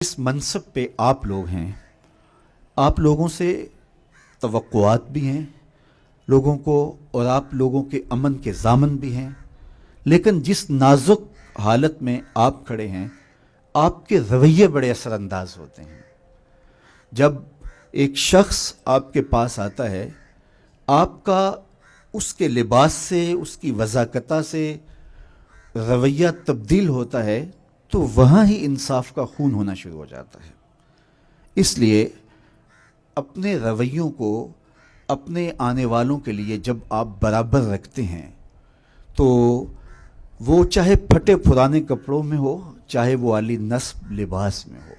اس منصب پہ آپ لوگ ہیں، آپ لوگوں سے توقعات بھی ہیں لوگوں کو، اور آپ لوگوں کے امن کے ضامن بھی ہیں، لیکن جس نازک حالت میں آپ کھڑے ہیں آپ کے رویے بڑے اثر انداز ہوتے ہیں۔ جب ایک شخص آپ کے پاس آتا ہے، آپ کا اس کے لباس سے، اس کی وضاقتہ سے رویہ تبدیل ہوتا ہے تو وہاں ہی انصاف کا خون ہونا شروع ہو جاتا ہے۔ اس لیے اپنے رویوں کو اپنے آنے والوں کے لیے جب آپ برابر رکھتے ہیں تو وہ چاہے پھٹے پرانے کپڑوں میں ہو، چاہے وہ عالی نصب لباس میں ہو۔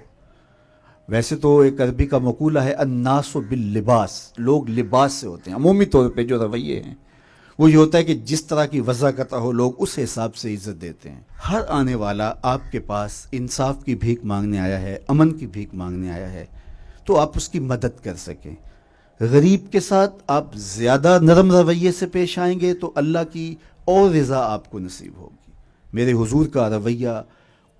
ویسے تو ایک عربی کا مقولہ ہے الناس باللباس، لوگ لباس سے ہوتے ہیں۔ عمومی طور پہ جو رویے ہیں وہ یہ ہوتا ہے کہ جس طرح کی وضاقتہ ہو لوگ اس حساب سے عزت دیتے ہیں۔ ہر آنے والا آپ کے پاس انصاف کی بھیک مانگنے آیا ہے، امن کی بھیک مانگنے آیا ہے، تو آپ اس کی مدد کر سکیں۔ غریب کے ساتھ آپ زیادہ نرم رویے سے پیش آئیں گے تو اللہ کی اور رضا آپ کو نصیب ہوگی۔ میرے حضور کا رویہ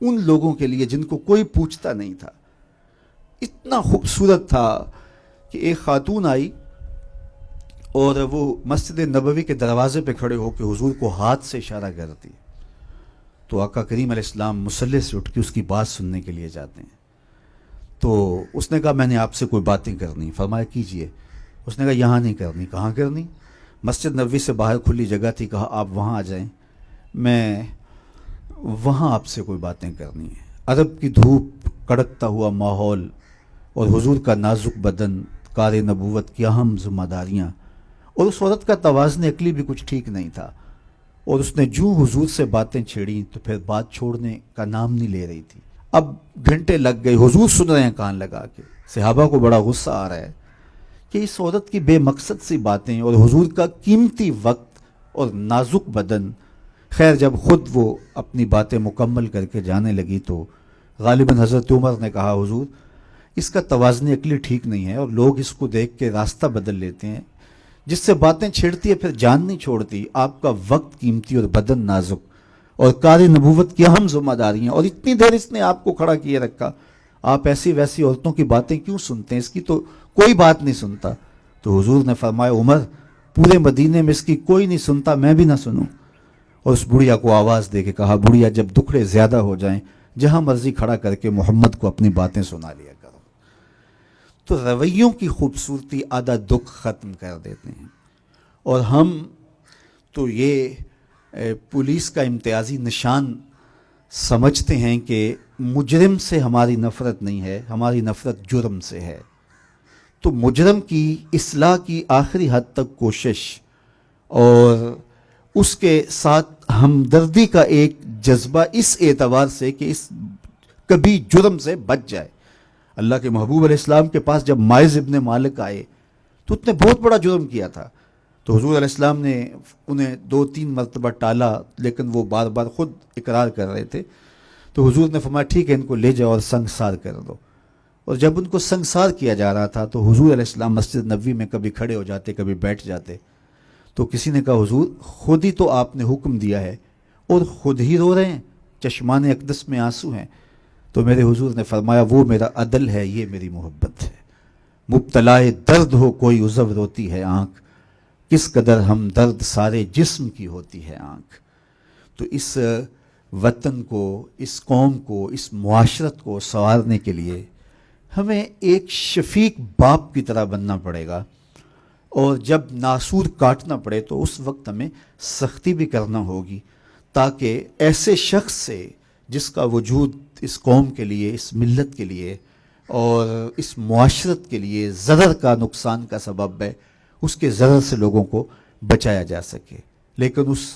ان لوگوں کے لیے جن کو کوئی پوچھتا نہیں تھا اتنا خوبصورت تھا کہ ایک خاتون آئی اور وہ مسجد نبوی کے دروازے پہ کھڑے ہو کے حضور کو ہاتھ سے اشارہ کرتی، تو آقا کریم علیہ السلام مصلی سے اٹھ کے اس کی بات سننے کے لیے جاتے ہیں۔ تو اس نے کہا میں نے آپ سے کوئی باتیں کرنی، فرمایا کیجئے۔ اس نے کہا یہاں نہیں کرنی۔ کہاں کرنی؟ مسجد نبوی سے باہر کھلی جگہ تھی، کہا آپ وہاں آ جائیں، میں وہاں آپ سے کوئی باتیں کرنی ہیں۔ عرب کی دھوپ، کڑکتا ہوا ماحول اور حضور کا نازک بدن، کار نبوت کی اہم ذمہ داریاں، اور اس عورت کا توازن عقلی بھی کچھ ٹھیک نہیں تھا، اور اس نے جو حضور سے باتیں چھیڑیں تو پھر بات چھوڑنے کا نام نہیں لے رہی تھی۔ اب گھنٹے لگ گئے، حضور سن رہے ہیں کان لگا کے، صحابہ کو بڑا غصہ آ رہا ہے کہ اس عورت کی بے مقصد سی باتیں اور حضور کا قیمتی وقت اور نازک بدن۔ خیر جب خود وہ اپنی باتیں مکمل کر کے جانے لگی تو غالباً حضرت عمر نے کہا حضور اس کا توازن عقلی ٹھیک نہیں ہے، اور لوگ اس کو دیکھ کے راستہ بدل لیتے ہیں، جس سے باتیں چھیڑتی ہے پھر جان نہیں چھوڑتی۔ آپ کا وقت قیمتی اور بدن نازک اور کار نبوت کی اہم ذمہ داریاں، اور اتنی دیر اس نے آپ کو کھڑا کیے رکھا، آپ ایسی ویسی عورتوں کی باتیں کیوں سنتے ہیں؟ اس کی تو کوئی بات نہیں سنتا۔ تو حضور نے فرمایا عمر پورے مدینے میں اس کی کوئی نہیں سنتا، میں بھی نہ سنوں۔ اور اس بڑھیا کو آواز دے کے کہا بڑھیا جب دکھڑے زیادہ ہو جائیں جہاں مرضی کھڑا کر کے محمد کو اپنی باتیں سنا لیا کرو۔ تو رویوں کی خوبصورتی آدھا دکھ ختم کر دیتے ہیں۔ اور ہم تو یہ پولیس کا امتیازی نشان سمجھتے ہیں کہ مجرم سے ہماری نفرت نہیں ہے، ہماری نفرت جرم سے ہے۔ تو مجرم کی اصلاح کی آخری حد تک کوشش اور اس کے ساتھ ہمدردی کا ایک جذبہ اس اعتبار سے کہ اس کبھی جرم سے بچ جائے۔ اللہ کے محبوب علیہ السلام کے پاس جب مائز ابن مالک آئے تو اس نے بہت بڑا جرم کیا تھا، تو حضور علیہ السلام نے انہیں 2-3 مرتبہ ٹالا، لیکن وہ بار بار خود اقرار کر رہے تھے۔ تو حضور نے فرمایا ٹھیک ہے ان کو لے جاؤ اور سنگسار کر دو۔ اور جب ان کو سنگسار کیا جا رہا تھا تو حضور علیہ السلام مسجد نبوی میں کبھی کھڑے ہو جاتے کبھی بیٹھ جاتے۔ تو کسی نے کہا حضور خود ہی تو آپ نے حکم دیا ہے اور خود ہی رو رہے ہیں، چشمان اقدس میں آنسو ہیں۔ تو میرے حضور نے فرمایا وہ میرا عدل ہے، یہ میری محبت ہے۔ مبتلائے درد ہو کوئی عذر روتی ہے آنکھ، کس قدر ہم درد سارے جسم کی ہوتی ہے آنکھ۔ تو اس وطن کو، اس قوم کو، اس معاشرت کو سنوارنے کے لیے ہمیں ایک شفیق باپ کی طرح بننا پڑے گا، اور جب ناسور کاٹنا پڑے تو اس وقت ہمیں سختی بھی کرنا ہوگی، تاکہ ایسے شخص سے جس کا وجود اس قوم کے لیے، اس ملت کے لیے اور اس معاشرت کے لیے ضرر کا، نقصان کا سبب ہے، اس کے ضرر سے لوگوں کو بچایا جا سکے۔ لیکن اس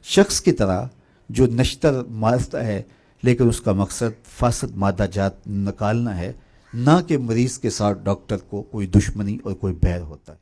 شخص کی طرح جو نشتر مارتا ہے لیکن اس کا مقصد فاسد مادہ جات نکالنا ہے، نہ کہ مریض کے ساتھ ڈاکٹر کو کوئی دشمنی اور کوئی بیر ہوتا ہے۔